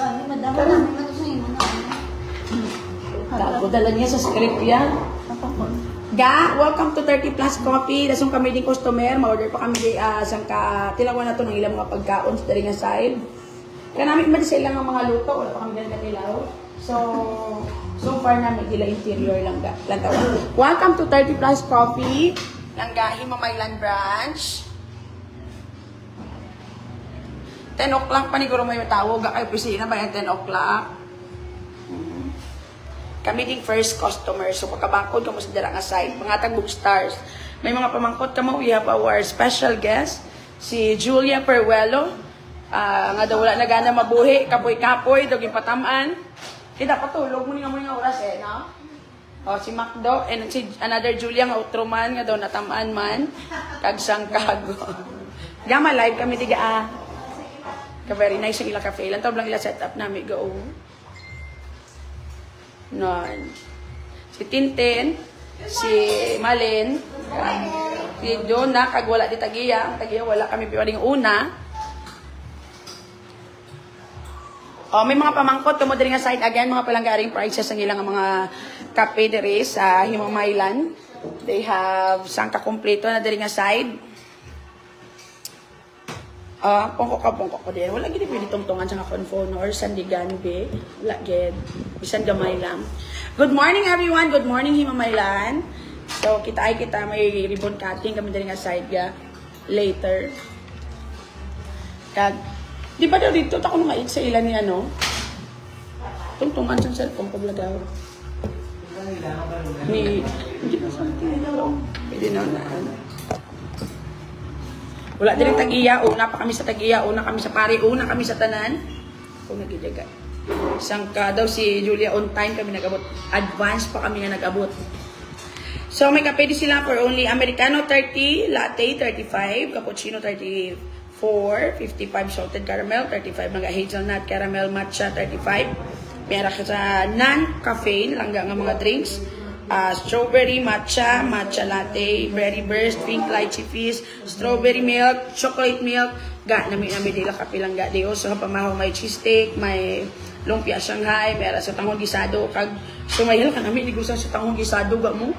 Madami namin na ito sa imo na. Tago dala niya sa script yan. Ga, welcome to 30 Plus Coffee. Dasong kami din customer. Ma-order pa kami di tilawan na to ng ilang mga pagkaon sa daring side. Kaya namin iba sa ilang mga luto. Wala pa kami ganyan nilaw. So far namin dila interior lang ga. Welcome to 30 Plus Coffee. Langga, Himamaylan branch. 10 o'clock pa ni Guro may tawag. Ga kayo pisina ba yung 10 o'clock? Kami ding first customer. So, pagkabangkod ka mo sa darang aside. Mga tagbog stars. May mga pamangkot ka mo. We have our special guest. Si Julia Peruelo. Nga daw wala na gana mabuhi. Kapoy-kapoy. Doging patamaan. Kita patulog mo nga mo nga oras eh, no? O, si Macdo. And si another Julia nga utroman. Nga daw natamaan man. Kagsang kago. Gama live kami diga. Ka-very nice yung ila cafe. Lantaw lang ila setup namin. Go. Non. Si Tintin, si Malin, si Jonah, kag wala di Tagiya. Ang Tagiya wala kami piwaring una. May mga pamangkot kamo diri nga side again, mga palanggaring prices ang ilang mga kape diri sa Himamaylan. They have sangka kompleto na diri nga side. Pongko ko din. Wala gini pwede tungtungan sa phone or sandigan be. Wala gid. Bisan gamay lang. Good morning everyone. Good morning Himamaylan. So kita may ribbon cutting kami diri nga side ga later. Kag di ba daw dito ta ko mait sa ilan ni ano? Tungtungan sa cellphone ko blagaw. Ni hindi na something daw. Pwede na ano. Wala din Tagiya, una pa kami sa Tagiya, una kami sa Pari, una kami sa Tanan. Kung nagidaga. Sangka daw si Julia on time kami nag-abot. Advance pa kami nga nag-abot. So may kape di sila for only Americano 30, latte 35, cappuccino 34, 55 salted caramel, 35 mga hazelnut caramel matcha 35. Meron ka sa non-caffeine, langga nga mga drinks. Strawberry matcha, matcha latte, berry burst, pink lychee fizz, strawberry milk, chocolate milk, ga nami dila kapilang ga diyo. So pamahaw may cheesesteak, may lumpia Shanghai, may sa tanghon gisado kag sumayhil ka nami digusan sa tanghon gisado ga mo.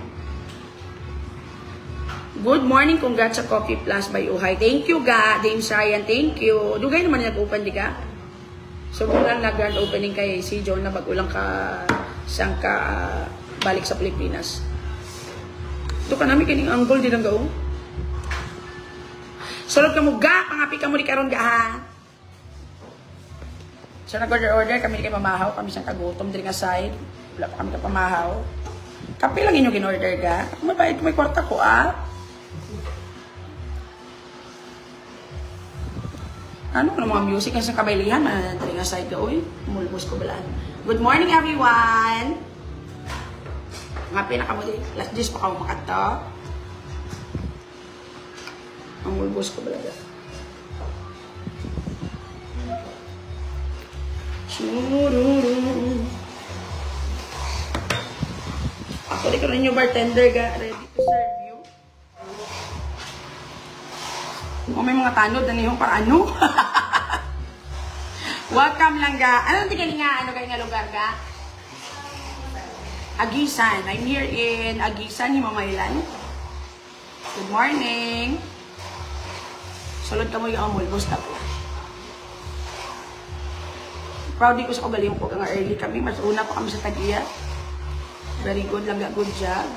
Good morning, congrats sa Coffee Plus by Uhay. Thank you ga, Dame Ryan, thank you. Dugay naman nag-open di ka. So bulan na grand opening kay si John na bagulang ka sangka balik sa Pilipinas. Ito ka namin kining angle din ang gawin. Sulod ka mo ga, pangapi ka mo di karon ga ha. So nag-order kami di kay mamahaw, kami siyang kagutom din nga side. Wala pa kami kapamahaw. Kape lang inyo gin-order ga. Mabait may kwarta ko Ano ng mga music sa kabaylihan, din nga side ga oy. Mulbos ko balaan. Good morning everyone. Nga pinakamuti, last days pa ka makato. Ang mulbos ko balaga. Actually, ko rin yung bartender ga, ready to serve you. Kung may mga tanod, ano yung para ano? Welcome lang ga. Ano tingin nga, ano kayo nga lugar ga? Agisan. I'm here in Agisan, Himamaylan. Good morning. Sulod ka mo yung mulbos na po. Proud ko sa kagaling po nga early kami. Mas una pa kami sa Tagiya. Very good lang, good job.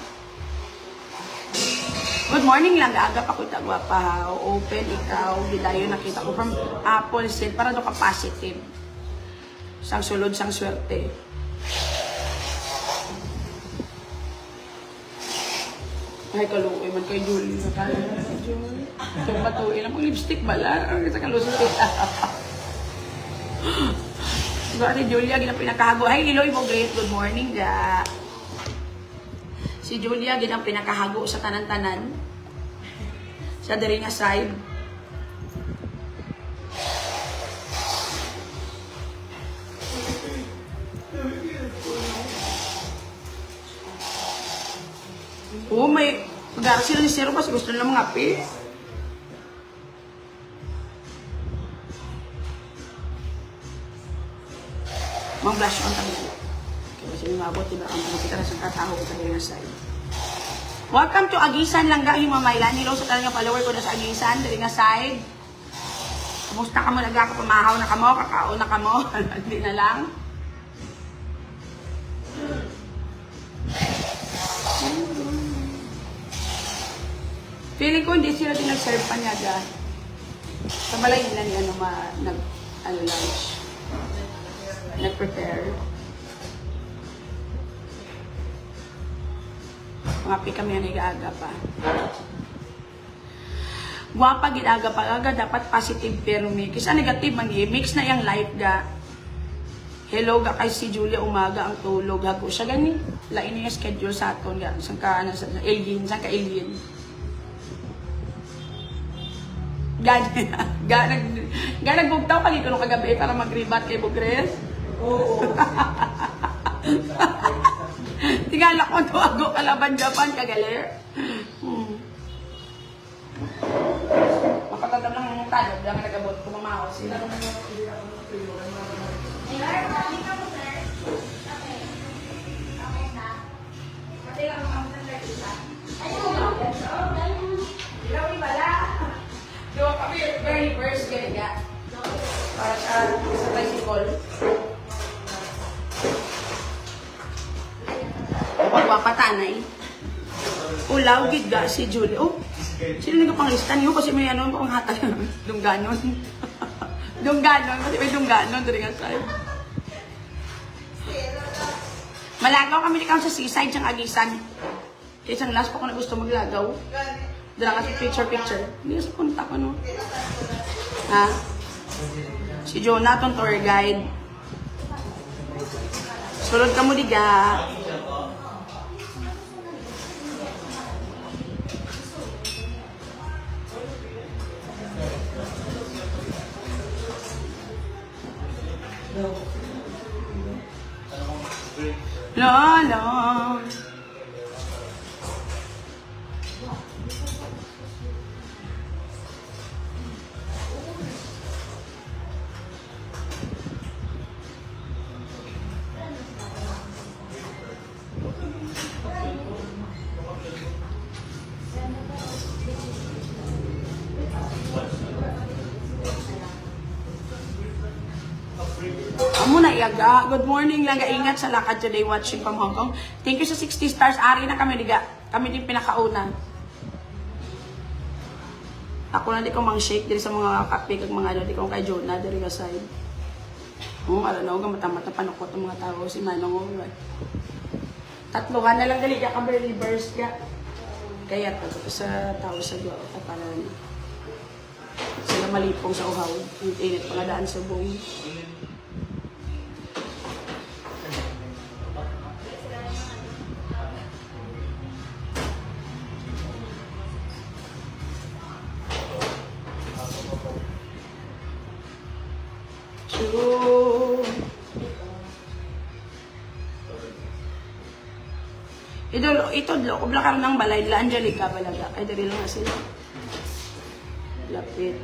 Good morning lang, aga pa ko itagwa pa. Open, ikaw, gidayo nakita ko from Apple Sale para do ka positive. Sang sulod, sang swerte. Ay, kaluoy man kay Julie. Ito pa to. Ilang pang lipstick bala. Sa kalusot. Ate Julia, ginang pinakahago. Ay, Iloy mo, great. Good morning, ga. Si Julia, ginang pinakahago sa tanan-tanan. Sa diri nga side. Oh, may pag-aaral sila ni Zero kasi gusto nila mga api. Mang blush on kami. Kaya kasi umabot, diba? Ang pangkita na sa kataho ko tayo na side. Welcome to Agisan Langga, Himamaylan. Hello sa talagang follower ko na sa Agisan, dali nga side. Kumusta ka mo? Nagkakapamahaw na ka mo? Kakao na ka mo? Hindi na lang. Feeling ko hindi sila din nag-serve pa niya dyan. Sa balay nila ni lunch. Nag-prepare. Mga pi kami yan nag-aaga pa. Guwapa ginaga pa aga, dapat positive pero mix. Ang negative man mix na yung life ga. Hello ga kay si Julia umaga ang tulog hago siya gani. Lain yung schedule sa aton ga sang ka ano sa alien, sang ka alien. Ganag bugtaw pag ito kagabi para mag-rebat kay Bugres. Oo. Tingala ko to ago kalaban Japan kagaler. Makatadam lang ng talog lang nagabot ko mamahaw sila. Diba kami very first ganyan para sa tricycle. Pagwapatanay. Ulaw gid ga si Julie. Oh, sino nagpanglista niyo kasi may ano pang hatag dungganon. Dungganon kasi may dungganon diri nga side. Malagaw kami dikaw sa seaside sang Agisan. Isang last pa ko na gusto maglagaw. Dala ka sa picture. Hindi sa kontak ano. Ha? Si Jonathan tour guide. Sulod ka mo diga. Lolo. Amo na iyaga. Good morning lang. Ingat sa lakad today watching from Hong Kong. Thank you sa 60 stars. Ari na kami diga. Kami din pinakauna. Ako na di ko mang shake diri sa mga kape kag mga ano di ko kay Jonah diri ka side. Alam na og matamat na panukot ang mga tao si Manong og. Tatluhan na lang gali ka reverse ka. Kaya to sa tao sa duwa ka para sila malipong sa uhaw. Init pa daan sa buong. Ito ko blakar ng balay la Angelica balaga ay diri lang sila lapit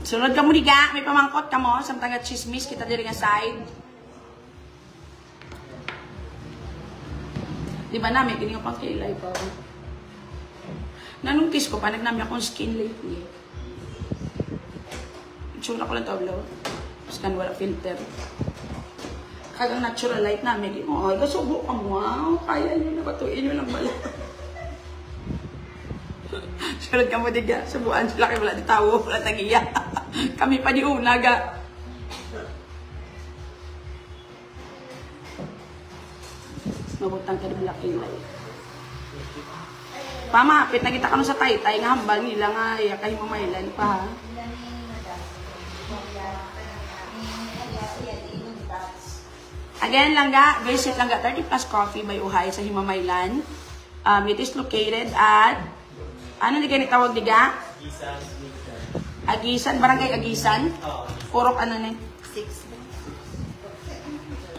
sunod ka mo diga may pamangkot ka mo samtang at chismis kita diri nga side. Di ba namin, hindi ko pang kilay pa. Nanong kiss ko pa, nagnami akong skin lately. Tsura ko lang tawlaw. Scan wala filter. Kagang natural light namin. Oh, gasubo ka mo. Wow, kaya nyo na batuin nyo lang bala. Sunod ka mo diga. Subuan sila kayo wala di tawo, wala tagiya. Kami pa di una ga. Mabutang ka nila kilay. Pamapit na kita ka sa taytay nga hambal nila nga kay mamaylan pa ha. Again langga, visit langga 30 Plus Coffee by Uhay sa Himamaylan. It is located at ano di ganit tawag diga? Agisan, barangay Agisan. Purok ano ni? 6.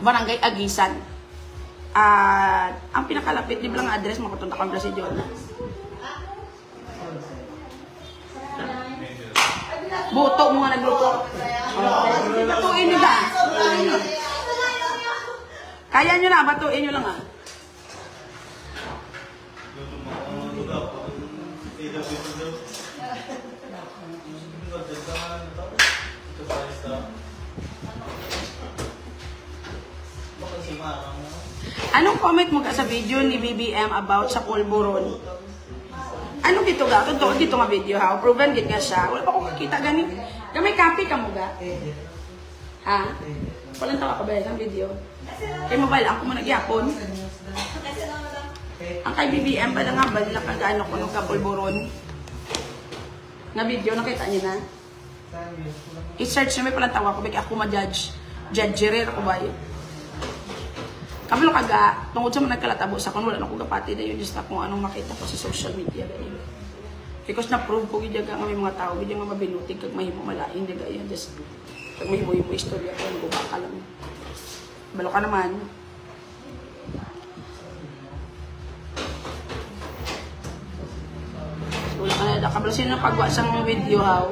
Barangay Agisan. At ang pinakalapit di lang address makatunda ka si John. Buto mo nga nagluto. Batuin nyo na. Kaya nyo na, batuin nyo lang ah. Anong comment mo ka sa video ni BBM about sa pulburon? Ano dito ga? Totoo dito nga video ha? Proven git nga siya. Wala pa ko kakita gani. Gamay copy ka mo ga? Ha? Walang tawa ka ba yung video? Kay mobile ako mo nagyapon. Ang kay BBM pala nga ba nila kagano ko nung kapulburon? Na video, nakita niyo na? I-search nyo, may palang tawa ko. Bika ako ma-judge. Judgerer ako ba yun? Kabalo kaga, tungkol sa mga nagkalatabo sa kung wala na ko kapati na yun, just na kung anong makita ko sa social media. Because na-prove ko, gidaga nga may mga tao, gidaga nga mabinutig, kag mahimo malaing, diga yun, just kag mahimo istorya ko, nagubak ka lang. Balo ka naman. Wala ka na, kabalo sino na pagwa sa mga video, how?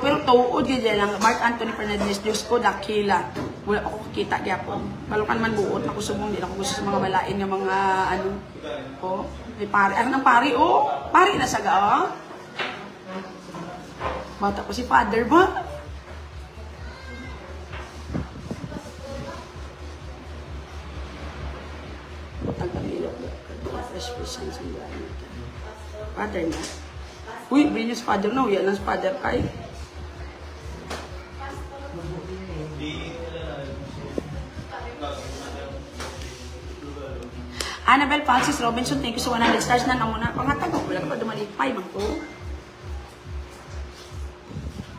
Pero tuod ganyan lang. Mark Anthony Fernandez, Diyos ko, dakila. Wala ako kakita gyapon. Balukan man buot, ako sumong, hindi ako gusto sa mga malain ng mga ano. Oh, may pari. Ano ng pari? Oh, pari na saga, oh. Bata ko si father ba? Father na. Uy, Venus father na. Yan ang father kay. Annabelle Francis Robinson, thank you sa 100 stars na namuna. Pangatag ko, wala ka pa dumalipay, man ko.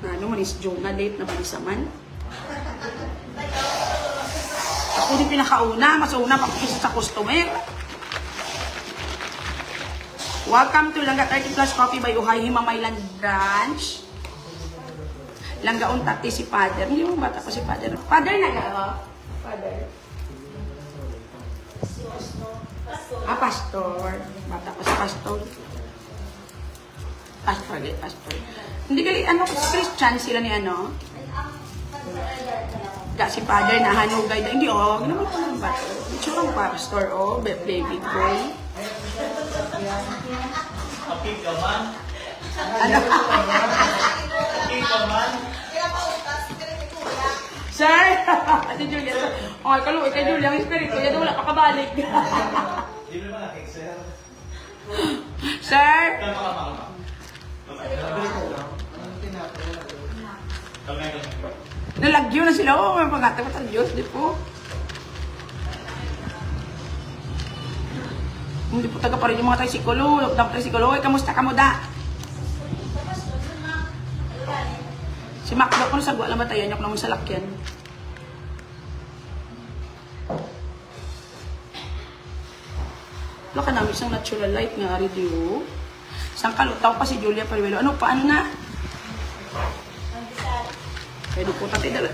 Ano man is Jonah, late na balisaman. Ako din pinakauna, mas una pa kisa sa customer. Welcome to Langga 30 Plus Coffee by Uhay Himamaylan Branch. Langga untati si Father. Hindi mo bata pa si Father. Father na ga, oh. Father. Pastor. Bata pa si Pastor. Pastor, Pastor. Hindi gali, ano, Christian sila ni ano? Ga si Father na hanugay. Hindi, oh. Ginawa ko ng bato. Itsura ng Pastor, oh. Baby boy. Apik ka man? Ano? Apik ka man? Sir! Ate Julia, okay, kaluwi kay Julia, ang espiritu, yan wala pa kabalik. Di ba naman nakik, sir? Sir! Nalagyo na sila, oh, may pangatapat ang Diyos, di po. Hindi po taga pa rin yung mga trisikolo, lockdown trisikolo, kamusta ka mo da? Si Macdo ko sa lang batayan niyo naman sa lakyan. Wala ka namin isang natural light nga radio. Isang kalutaw pa si Julia Paruelo. Ano pa? Ano na? Pwede po tayo dala.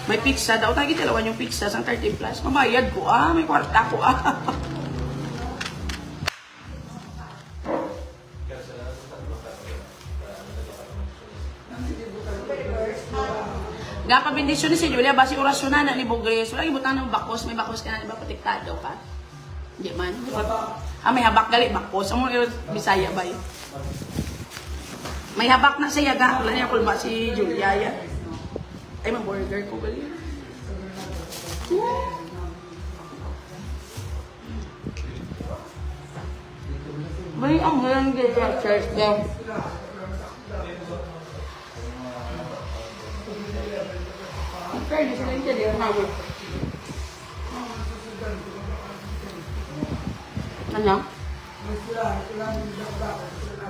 May pizza daw. Tayo kitalawan yung pizza sa 13 plus. Mabayad ko may kwarta ko Gapabindisyon ni si Julia, basi orasyon na ni Bugres. Wala ibutan ng bakos, may bakos ka na, diba patiktado ka? Hindi man. May habak gali, bakos. Ang mga Bisaya ba yun? May habak na sa yaga. Wala niya kulba si Julia yan. Ay, may burger ko gali. Bali ang ngayon gaya church daw. Okay, di sila yung jadi ang hawag. Ano? Ito lang yung dapat.